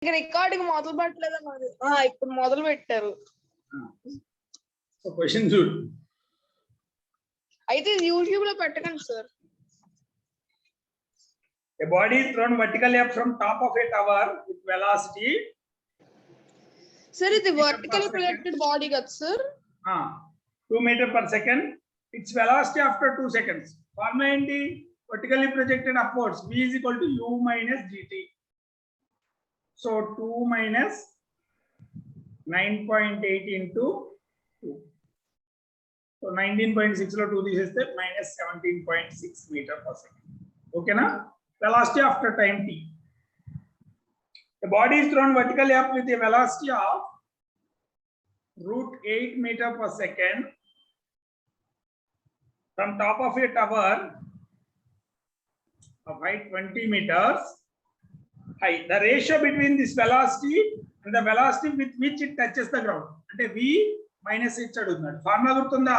Recording మొదలు పెట్టలేదన్నది ఇప్పుడు మొదలు పెట్టారు. సో క్వశ్చన్ చూడు. అయితే యూట్యూబ్ లో పెట్టకండి sir. A body is thrown vertically up from top of a tower with velocity. Sir, ఇది vertically projected body కదా sir? 2 meters per second. Its velocity after 2 seconds. Formula ఏంటి? Vertically projected upwards. V is equal to U minus GT. So 2 minus 9.8 into 2. So 19.6 లో 2 తీసేస్తే minus 17.6 meter per second. Okay na? Velocity after time t. The body is thrown vertically up with a velocity of √8 meter per second from top of a tower of height 20 meters high. The ratio between this velocity and the velocity with which it touches the ground. Ante v minus h adugunnadu. Formula gurtunda?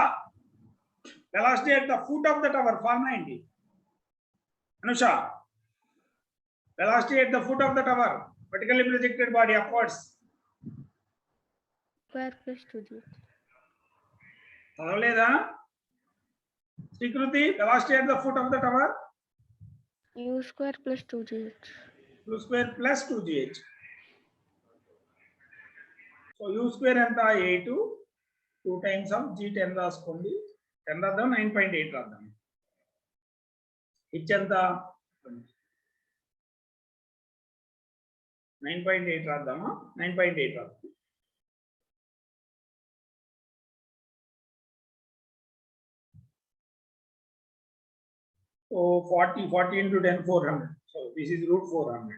Velocity at the foot of the tower. Formula enti? Anusha. Velocity at the foot of the tower. Vertically projected body upwards. Square plus 2g. Avleda? Srikruti, velocity at the foot of the tower? U square plus 2gh. U square plus 2gh. So U square anta 8, 2 times of g 10 raskondi. 10 రాద్దాం 9.8 రాద్దాం. h anta 9.8 రాద్దామా? 9.8 రాద్దాం. So 40 into 10, 400. So this is √400.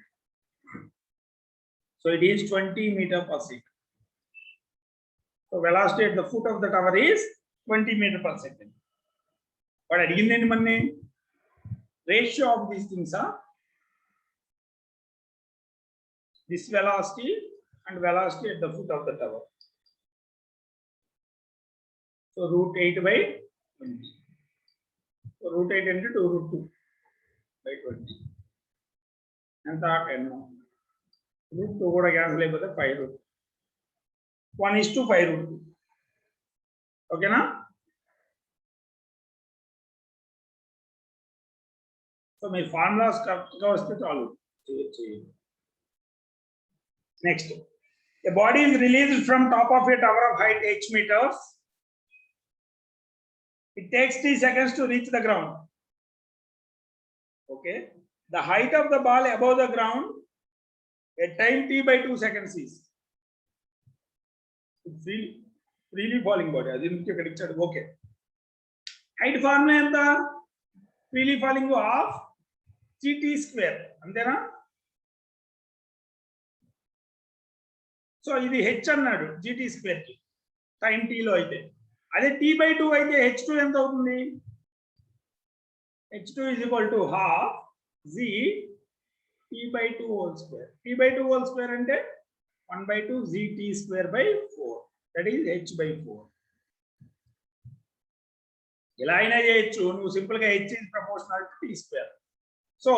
So it is 20 meter per second. So velocity at the foot of the tower is 20 meter per second. But again, manne ratio of these things are this velocity and velocity at the foot of the tower. So √8 by 20. So √8 into 2 by 20. And that and √2 కూడా cancel అయిపోతే 5 1:5 ఓకేనా? So మీ formulas కరెక్ట్గా వస్తే చాలు. Next, a body is released from top of a tower of height h meters. It takes 3 seconds to reach the ground. Okay, the height of the ball above the ground at time t by 2 seconds is freely falling body. Adi nunchi ikkada ichadu. Okay, height formula enta? Freely falling of gt square antena. So ఇది h అన్నాడు gt square కి time t లో అయితే. అదే t by 2 అయితే h2 ఎంత అవుతుంది? h2 is equal to half z t by 2 whole square. T by 2 whole square అంటే 1/2 zt square by 4. That is h by 4. ఇలా అయినా చేయొచ్చు. నువ్వు సింపుల్ గా h is proportional to t square. So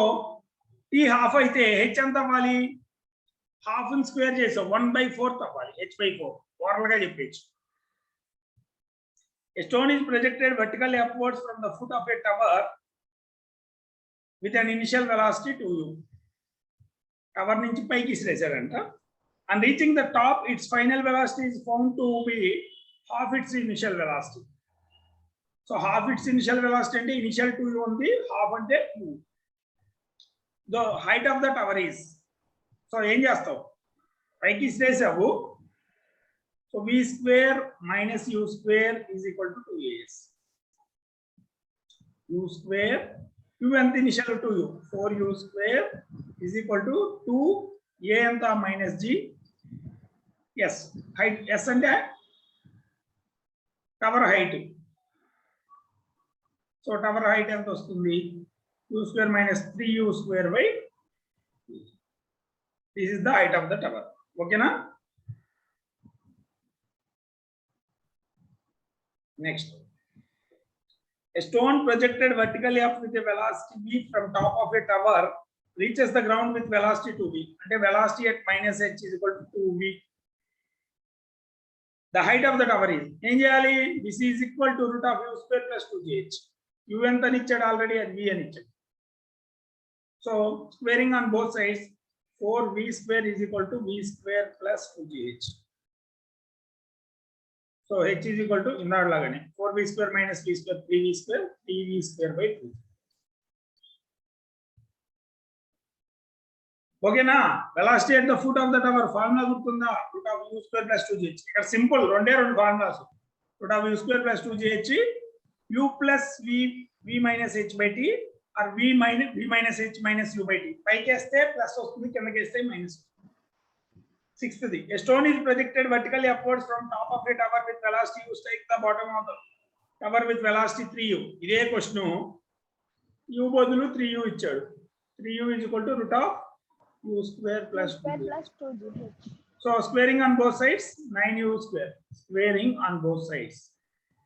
t half అయితే h ఎంత అవ్వాలి? Half square చేసావు 1/4 అవ్వాలి. h by 4 ఓవరాల్ గా చెప్పచ్చు. A stone is projected vertically upwards from the foot of a tower with an initial velocity 2u. Tower నుంచి పైకి ఇసిరేశారంట. On reaching the top, its final velocity is found to be half its initial velocity. So half its initial velocity అంటే initial 2u ఉంది, half అంటే u. The height of the tower is. So ఏం చేస్తావు? పైకి ఇసిరేసావు. So v square minus u square is equal to 2as. U square, u and initial 2u, 4u square is equal to 2a and minus g. Yes, height s and tower height. So tower height ఎంత వస్తుంది? u square minus 3u square by 2. This is the height of the tower. Okay na? Next, a stone projected vertically up with a velocity v from top of a tower reaches the ground with velocity 2v. And velocity at minus h is equal to 2v. The height of the tower is, this is equal to root of u square plus 2gh. U ent ani ichchadu already, and v ani ichchadu. So squaring on both sides, 4v square is equal to v square plus 2gh. So h is equal to innadu lagane 4v square minus v square 3v square, 3v square by 2. Okay na? Velocity at the foot of the tower formula gurtunda, root of u square plus 2gh. Ikkada simple rendu formulas. Root of u square plus 2gh, u plus v minus h by t, or v minus h minus u by t. Paiki este plus vastundi, kindaki este minus. Sixth, a stone is projected vertically upwards from top of a tower with velocity u strike the bottom of the tower with velocity 3u. Ide question, u bodulu 3u ichchadu. 3u is equal to root of u square plus 2gh. So squaring on both sides, 9u square. Squaring on both sides,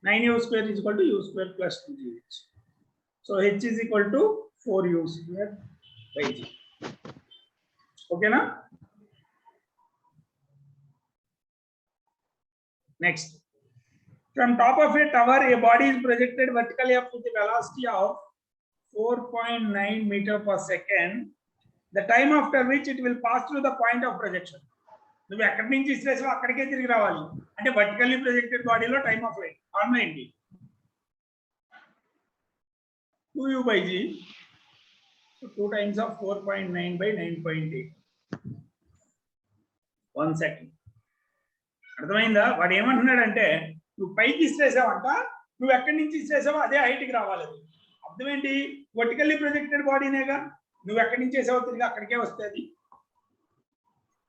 9u square is equal to u square plus 2gh. So h is equal to 4u square by g. Okay na? Next, from top of a tower, a body is projected vertically up with a velocity of 4.9 meter per second. The time after which it will pass through the point of projection. నువ్వు ఎక్కడి నుంచి ఇసిరేసావు అక్కడికే తిరిగి రావాలి. అంటే vertically projected బాడీలో time of flight formula ఏంటి? 2u by g. So 2 times of 4.9 by 9.8. 1 second. అర్థమైందా? వాడు ఏమంటున్నాడంటే నువ్వు పైకి ఇసిరేసావంట, నువ్వు ఎక్కడి నుంచి ఇసిరేసావో అదే హైట్కి రావాలి. అర్థం ఏంటి? వర్టికల్లీ ప్రొజెక్టెడ్ బాడీనేగా, నువ్వు ఎక్కడి నుంచి వేసావో తిరిగి అక్కడికే వస్తుంది.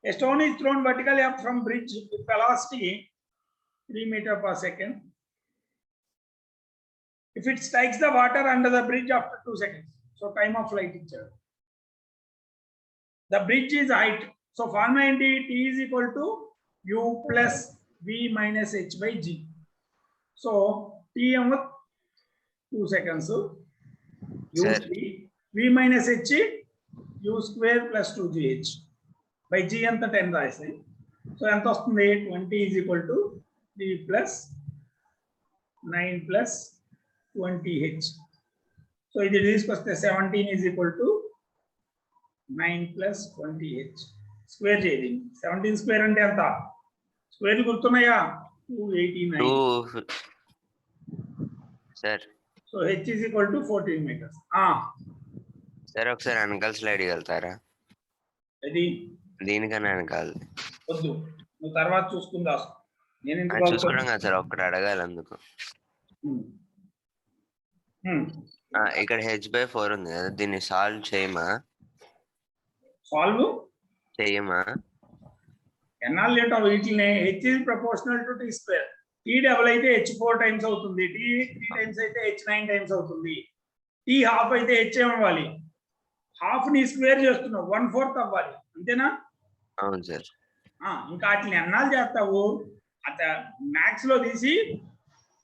A stone is thrown vertically up from bridge with velocity 3 meters per second. If it strikes the water under the bridge after 2 seconds, so time of flight ichcharu. The bridge is height. So formula enti? T is equal to u plus v minus h by g. So t emo 2 seconds. U v minus h u square plus 2gh by g anta 10 రాసి. So enta vastundi? 20 is equal to 3 plus 9 plus 20h. So ఇది తీసుకొస్తే 17 is equal to 9 plus 20h. Square చేయండి. 17 square అంటే ఎంత? స్క్వేర్లు గుర్తున్నాయా? 289 sir. So h is equal to 14 meters. Sir ఒకసారి వెనకాల slide వెళ్తారా? అది దీనికన్నా వెనకాల వద్దు, నువ్వు తర్వాత చూసుకుందా. నేను చూసుకోవడం కదా సార్, ఒక్కటి అడగాలి అందుకు. ఇక్కడ h/4 ఉంది కదా, దీన్ని సాల్వ్ చేయమా? ఎన్నాళ్ళు లేటో వీటిని. h is proportional to t square. t double అయితే h4 టైమ్స్ అవుతుంది, t 3 టైమ్స్ అయితే h9 టైమ్స్ అవుతుంది, t హాఫ్ అయితే h ఏమవ్వాలి? హాఫ్ ని స్క్వేర్ చేస్తున్నావు, 1/4 అవ్వాలి, అంతేనా? అవును సార్. ఇంకా వాటిని ఎన్నాళ్ళు చేస్తావు? అత మ్యాథ్స్ లో తీసి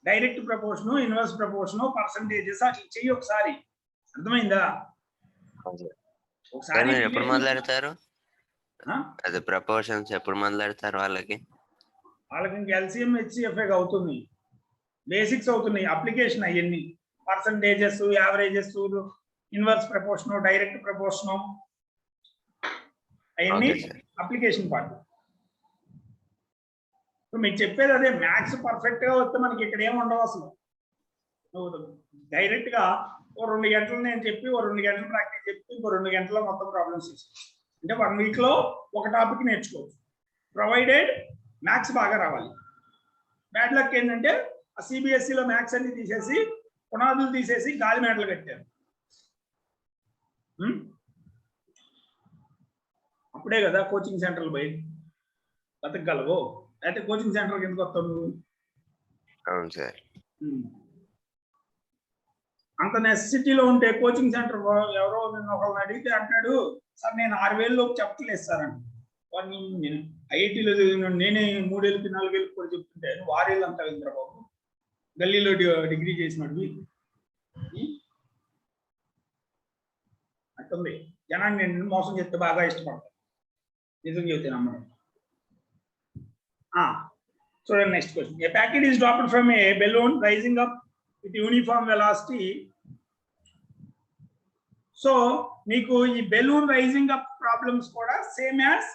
direct proportion, inverse proportion, percentages అట్లా చెయ్యి ఒకసారి. అర్థమైందా? ఒకసారి ఎప్పుడు మొదలెడతారు? అదే ప్రపోర్షన్స్ ఎప్పుడు మొదలెడతారు? వాళ్ళకి ఇంకా ఎల్సిఎం హెచ్సిఎఫ్ అవుతుంది, బేసిక్స్ అవుతున్నాయి, అప్లికేషన్ అవన్నీ percentages, averages, inverse proportion, direct proportion, అవన్నీ అప్లికేషన్ పార్ట్. మీకు చెప్పేది అదే, మ్యాథ్స్ పర్ఫెక్ట్ గా వస్తే మనకి ఇక్కడ ఏమి ఉండవు అసలు. నువ్వు డైరెక్ట్ గా ఓ 2 గంటలు నేను చెప్పి, ఓ 2 గంటలు ప్రాక్టీస్ చెప్పి, ఇంకో 2 గంటల్లో మొత్తం ప్రాబ్లమ్స్ అంటే 1 వీక్ లో ఒక టాపిక్ నేర్చుకోవచ్చు, ప్రొవైడెడ్ మ్యాథ్స్ బాగా రావాలి. బ్యాడ్ లక్ ఏంటంటే ఆ సిబిఎస్ఈలో మ్యాథ్స్ అన్ని తీసేసి, పునాదులు తీసేసి గాలి మేడలు కట్టారు. అప్పుడే కదా కోచింగ్ సెంటర్లు పోయి బతకగలవు, అయితే కోచింగ్ సెంటర్కి ఎందుకు వస్తావు? అవును సార్. అంత నెసెసిటీలో ఉంటే కోచింగ్ సెంటర్ ఎవరో ఒకళ్ళని అడిగితే అంటాడు, సార్ నేను 6,000 లోపు చెప్పలేదు సార్ అని. నేను ఐఐటీలో నేనే 3 ఏళ్ళకి 4 ఏళ్ళకి కూడా చెప్తుంటే నువ్వు 6 ఏళ్ళు అంటావు ఇంద్రబాబు, గల్లీలో డిగ్రీ చేసినాడు అట్టుంది. జనాన్ని నేను మోసం చేస్తే బాగా ఇష్టపడతాను, నిజం చెబితే నమ్మడం. చూడండి next question. A packet is dropped from a balloon rising up with uniform velocity. So మీకు ఈ బెలూన్ రైజింగ్ అప్ ప్రాబ్లమ్స్ కూడా same as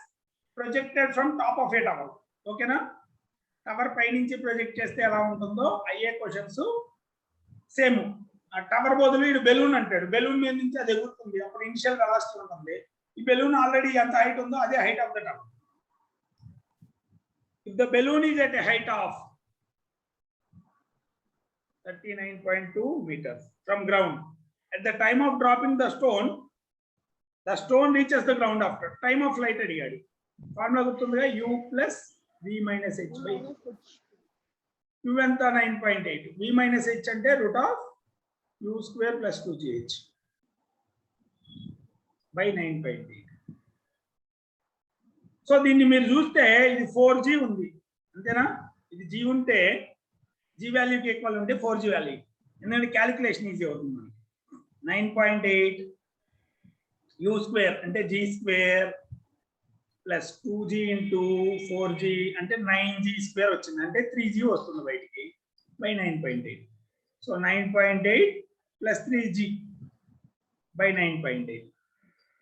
projected from top of a tower. ఓకేనా? టవర్ పై నుంచి ప్రొజెక్ట్ చేస్తే ఎలా ఉంటుందో అయ్యే క్వశ్చన్స్ సేమ్. ఆ టవర్ బదులు ఇటు బెలూన్ అంటాడు, బెలూన్ మీద నుంచి అది ఎగురుతుంది, అప్పుడు ఇనిషియల్ వెలాసిటీ ఉంటుంది. ఈ బెలూన్ ఆల్రెడీ ఎంత హైట్ ఉందో అదే height of the tower. If the balloon is at a height of 39.2 meters from ground, at the time of dropping the stone reaches the ground after time of flight అడిగాడు. Formula గుర్తుందిగా, u plus v minus h by u ఎంత 9.8, v minus h అంటే root of u square plus 2gh by 9.8. So దీన్ని మీరు చూస్తే ఇది 4g ఉంది అంతేనా? ఇది g ఉంటే g వాల్యూకి ఈక్వల్ ఉంటే 4g వాల్యూ, ఎందుకంటే క్యాలిక్యులేషన్ ఈజీ అవుతుంది మనకి. 9.8 u స్క్వేర్ అంటే g square plus 2g into 4g అంటే 9g స్క్వేర్ వచ్చింది, అంటే 3g వస్తుంది బయటికి by 9.8. So 9.8 plus 3g by 9.8.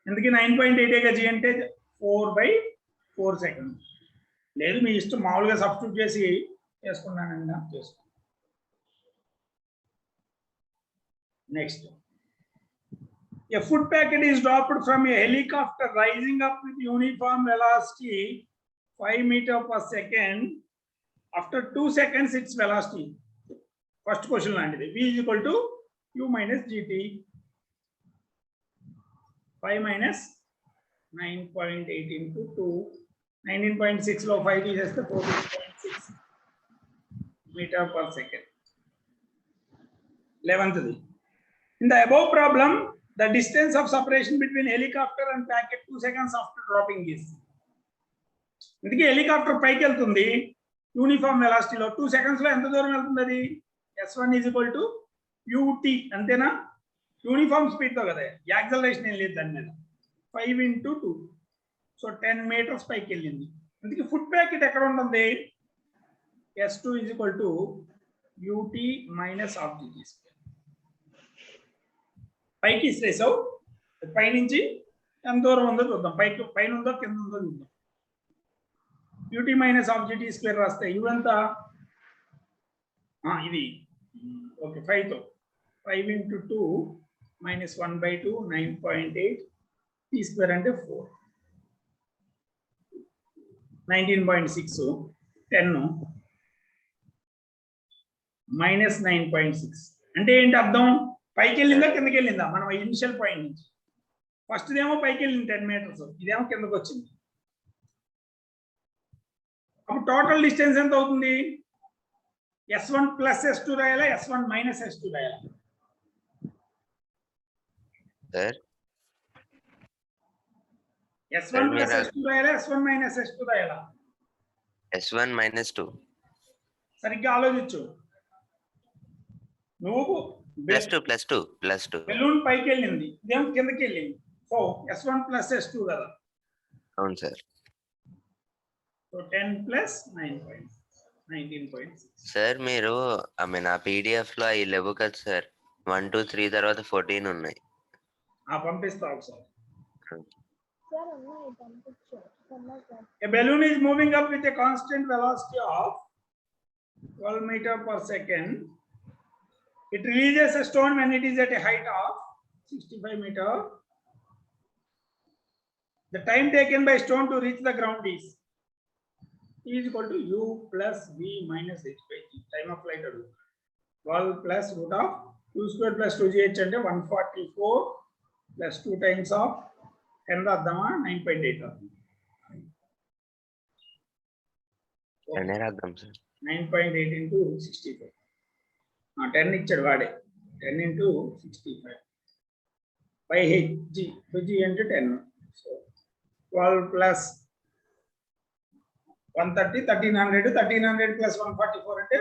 ఎందుకు 9.8 g అంటే 4/4 సెకండ్. లేదు మీ ఇష్టం, మామూలుగా సబ్స్టిట్యూట్ చేసి చేసుకున్నానండి. చేసుకో. Next, a food packet is dropped from a helicopter rising up with uniform velocity 5 meters per second. After 2 seconds its velocity. First question లాంటిది. v is equal to u minus gt. 5 minus 9.8 into 2. 19.6 లో 5 తీసేస్తే 14.6 meter per second. 11th. In the above problem, the distance of separation between helicopter and packet 2 seconds after dropping is. ఇందుకే helicopter పైకి వెళ్తుంది uniform వెలాసిటీలో, 2 seconds లో ఎంత దూరం వెళ్తుంది అది? s1 is equal to ut అంతేనా? యూనిఫామ్ స్పీడ్ తో కదా, యాక్సలరేషన్ ఏం లేదు దాని మీద. 5 into 2, సో 10 meters పైకి వెళ్ళింది. అందుకే ఫుడ్ ప్యాకెట్ ఎక్కడ ఉంటుంది? s2 is equal to ut minus of gt square. పైకి ఇసిరేసావు, పైనుంచి ఎంత దూరం ఉందో చూద్దాం, పైన ఉందో కింద ఉందో చూద్దాం. ut minus of gt square రాస్తే u ఎంత? ఇది ఓకే 5 తో 5 into 2 minus 1/2 9.8 t స్క్వేర్ అంటే 4. 19.6 10 మైనస్ 9.6 అంటే ఏంటి అర్థం? పైకి వెళ్ళిందా కిందకి వెళ్ళిందా? మనం ఇనిషియల్ పాయింట్ నుంచి ఫస్ట్ ఏమో పైకి వెళ్ళింది 10 meters, ఇదేమో కిందకి వచ్చింది. అప్పుడు టోటల్ డిస్టెన్స్ ఎంత అవుతుంది? s1 plus s2 రాయాలా, s1 minus s2 రాయాలా? s1 plus s2 రాయాలా, s1 minus s2 రాయాలా? s1 minus 2. సరిగ్గా ఆలోచించు. నువ్వు +2 బెలూన్ పైకి వెళ్ళింది, ఇదేమో కిందకి వెళ్ళింది. సో s1 ప్లస్ s2 కదా. అవును సార్. So 10 plus 19.6. సార్ మీరు నా పీడిఎఫ్ లో అవి లేవు కదా సార్, 1 2 3 తర్వాత 14 ఉన్నాయి. పంపిస్తా ఒకసారి. A balloon is moving up with a constant velocity of 12 meters per second. It releases a stone when it is at a height of 65 meters. The time taken by stone to reach the ground is T is equal to u plus v minus h by g. Time of flight 12 plus root of u square plus 2gh అంటే 144 plus 2 times of 10 రాద్దామా 9.8 రాద్దాం. 9.8 into 65. 10 ఇచ్చాడు వాడే. 10 into 65 by h g అంటే 10. So 12 plus 130 1300 plus 144 అంటే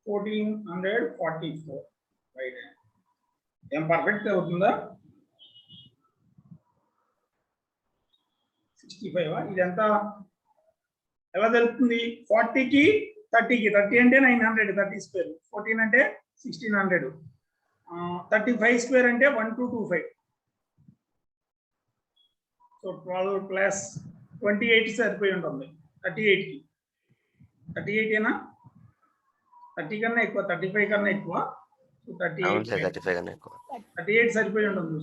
1444 by 10. ఏం perfect అవుతుందా? 65 ఇదంతా ఎలా తెలుస్తుంది? 40కి 30కి 30 అంటే 900 30 స్క్వేర్ 14 అంటే 1600 35 స్క్వేర్ అంటే 1225 సో 12 ప్లస్ 28 సరిపోయి ఉంటుంది 38కి 38 ఏనా 30 కన్నా ఎక్కువ 35 కన్నా ఎక్కువ 35 కన్నా ఎక్కువ 38 సరిపోయి ఉంటుంది.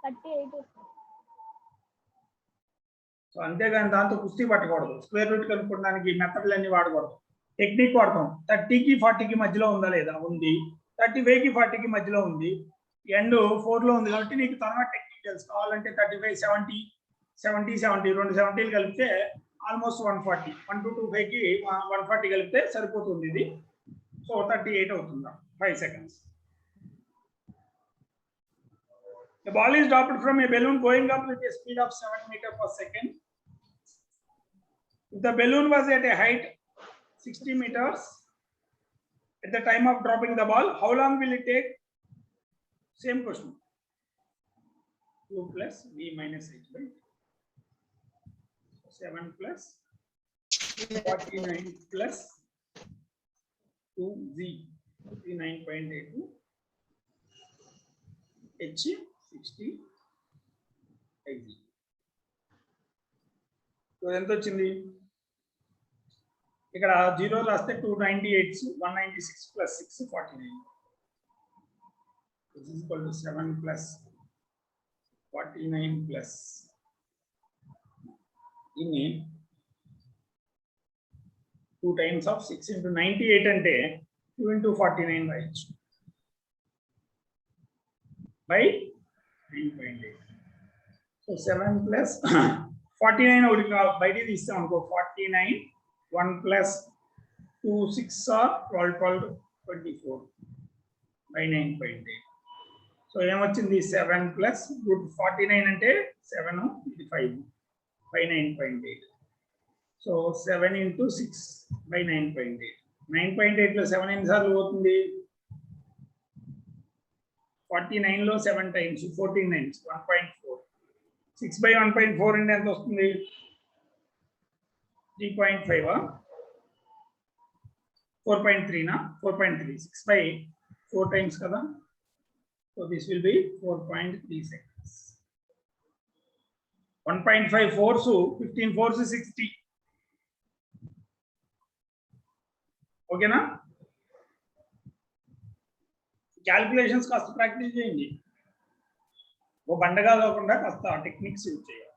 38. సో అంతేగాని దాంతో కుస్తీ పట్టకూడదు. స్క్వేర్ రూట్ కనుక్కోవడానికి మెథడ్లు అన్ని వాడకూడదు. టెక్నిక్ వాడతాం. 30కి 40కి మధ్యలో ఉందా లేదా? ఉంది. 35కి 40కి మధ్యలో ఉంది. ఎండ్ 4లో ఉంది కాబట్టి నీకు తర్వాత టెక్నిక్ తెలుసు. కావాలంటే 35 70 70 70 రెండు 70లు కలిపితే ఆల్మోస్ట్ 140 1225కి 140 కలిపితే సరిపోతుంది ఇది. సో 38 అవుతుందా 5 seconds. The ball is dropped from a balloon going up with a speed of 7 meters per second. If the balloon was at a height 60 meters at the time of dropping the ball, how long will it take? Same question. 2 plus v minus h by 7 plus 49 plus 2z 39.82 h 60 x. So ఎంత వచ్చింది? ఇక్కడ 0 రాస్తే 298 196 plus 6 49. This is equal to 7 plus 49 plus ini 2 times of 6 into 98 అంటే 2 into 49 right by 9.8. So 7 plus 49 ఒకటి బయట తీస్తాం అనుకో 49 1 plus 2 6 are 12 12 24 by 9.8. So ఏమొచ్చింది 7 plus 49 అంటే 7 ఇది 5 by 9.8. So 7 into 6 by 9.8. 9.8 లో 7 ఎన్నిసార్లు పోతుంది? 49 లో 7 times 14 times 1.4. 6 by 1.4 అంటే ఎంత వస్తుంది? 3.5 4.3 నా 4.3 6 by 4 times కదా. So this will be 4.3 seconds. 1.5 force 15 force 60. ఓకేనా? క్యాల్కులేషన్స్ కాస్త ప్రాక్టీస్ చేయండి. ఓ బండగా కాకుండా కాస్త టెక్నిక్స్ యూజ్ చేయాలి.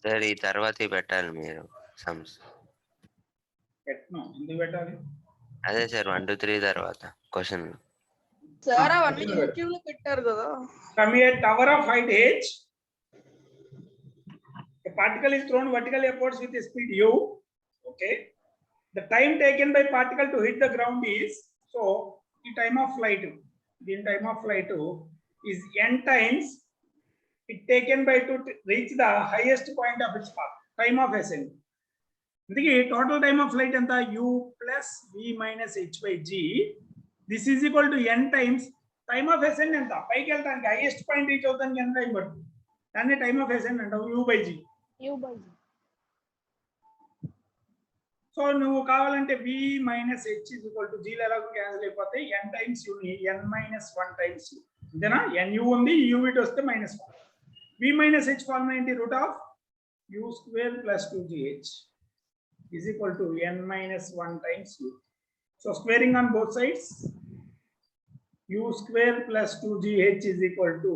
సార్ ఈ తర్వాత పెట్టాలి మీరు సమ్స్. పెట్టను ఎందుకు పెట్టాలి? అదే సార్ 1 2 3 తర్వాత క్వశ్చన్. సార్ అవన్నీ యూట్యూబ్ లో పెట్టారు కదా. From a tower of height h, a particle is thrown vertically upwards with a speed u. Okay. The time taken by particle to hit the ground is, so the time of flight is n times it taken by to reach the highest point of its path. Time of ascent. The total time of flight anta u plus v minus h by g. This is equal to n times time of ascent anta paiki veltaniki highest point reach avuthaniki ఎంత time పడుతుంది? దాన్ని time of ascent అంటావు u by g. So నువ్వు కావాలంటే v minus h is equal to g ఎలాగో cancel అయిపోతాయి. n times u ని n minus 1 times u అంతేనా? nu ఉంది u ఇటు వస్తే -1. v minus h ఫార్ములా ఏంటి? root of u square plus 2gh is equal to n minus 1 times u. So squaring on both sides, u square plus 2gh is equal to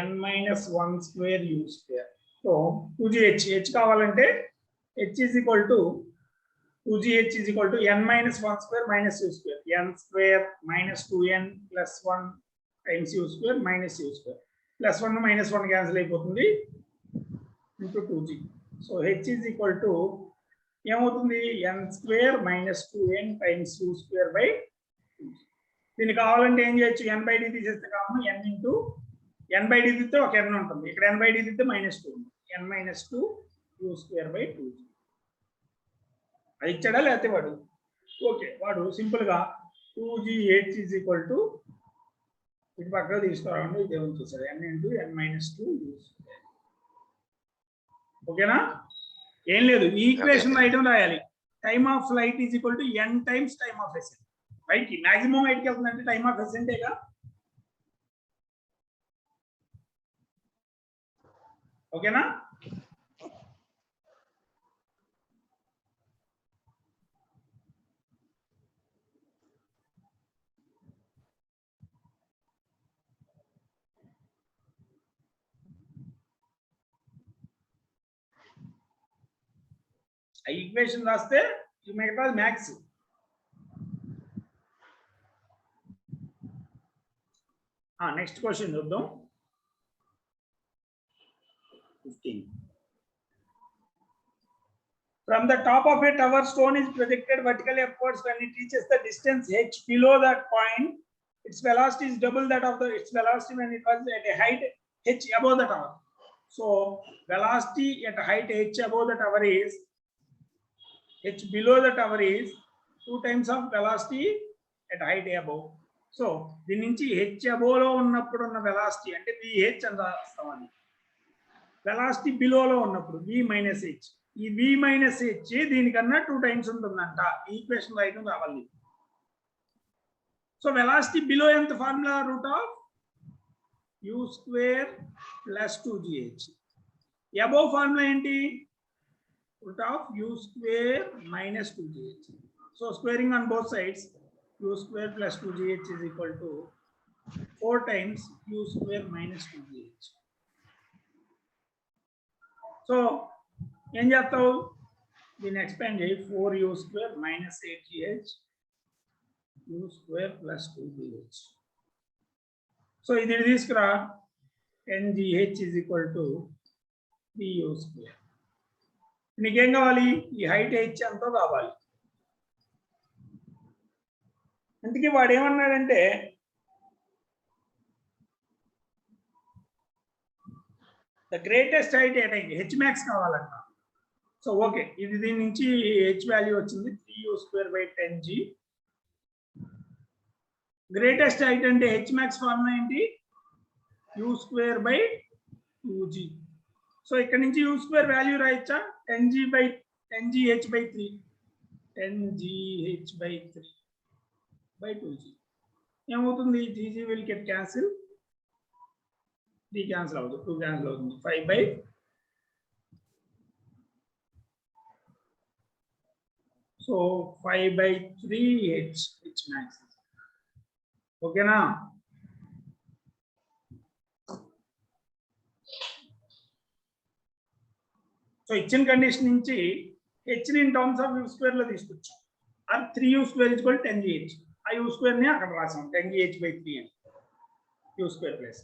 n minus 1 square u square. So 2gh h కావాలంటే h is equal to 2gh is equal to n minus 1 square minus u square. n square minus 2n plus 1 times u square minus u square. Plus 1 minus 1 cancel అయిపోతుంది into 2g. So h is equal to ఏమవుతుంది? n square minus 2n times u square by 2g. దీనికి కావాలంటే ఏం చేయొచ్చు? n by d తీసేస్తే కావాలి n into n by d తీస్తే ఒక n ఉంటుంది. ఇక్కడ n by d తీస్తే -2 ఉంది. n minus 2 u square by 2g. అది ఇచ్చాడా లేకపోతే వాడు? ఓకే, వాడు సింపుల్ గా 2gh is equal to ఇటు పక్కకు తీసుకోవాలండి ఇదే ఉంచేసారు n into n minus 2 u square. ఓకేనా? ఏం లేదు ఈ ఈక్వేషన్ రాయడం రాయాలి. Time of flight is equal to n times time of Accent. Right కి మాక్సిమం హైట్ కి వెళ్తుందంటే టైమ్ ఆఫ్ ఎసెంటేగా. ఓకేనా? ఆ ఈక్వేషన్ రాస్తే మిగతా మ్యాథ్స్. నెక్స్ట్ క్వశ్చన్ చూద్దాం. 15. From the top of a tower, stone is projected vertically upwards when it reaches the distance h below that point. Its velocity is double that of its velocity when it was at a height h above the tower. So velocity at height h above the tower is h below the tower is 2 times of velocity at height above. So దీని నుంచి h above లో ఉన్నప్పుడు ఉన్న velocity అంటే vh అని రాస్తామని. Velocity బిలోలో ఉన్నప్పుడు v minus h. ఈ v minus h దీనికన్నా 2 times ఉంటుందంట. ఈక్వేషన్ రాయడం రావాలి. సో వెలాసిటీ బిలో ఎంత formula root of u square plus 2gh. Above formula ఏంటి? root of u square minus 2gh. So squaring on both sides, u square plus 2gh is equal to 4 times u square minus 2gh. So ఏం చేస్తావు? దీన్ని expand చేయి. 4u square minus 8gh u square plus 2gh. So ఇది తీసుకురా. 10gh is equal to 3u square. నీకేం కావాలి? ఈ height h ఎంతో కావాలి. అందుకే వాడు ఏమన్నాడంటే the greatest height h max కావాలంట. సో ఓకే, ఇది దీని నుంచి h వాల్యూ వచ్చింది 3u square by 10g. Greatest height అంటే h max ఫార్ములా ఏంటి? u square by 2g. So ఇక్కడ నుంచి u square వాల్యూ రాయొచ్చా? 10gh by 3. 10gh by 3 by 2g. ఏమవుతుంది? gg will get cancel. 3 cancel అవుతుంది, 2 cancel అవుతుంది. 5 by so 5 by 3h max. ఓకేనా? So ఇచ్చిన కండిషన్ నుంచి h ని in terms of u square లో తీసుకొచ్చాం. Or 3u square equal 10gh. ఆ u స్క్వేర్ ని అక్కడ రాసాం 10gh by 3 అని u స్క్వేర్ ప్లస్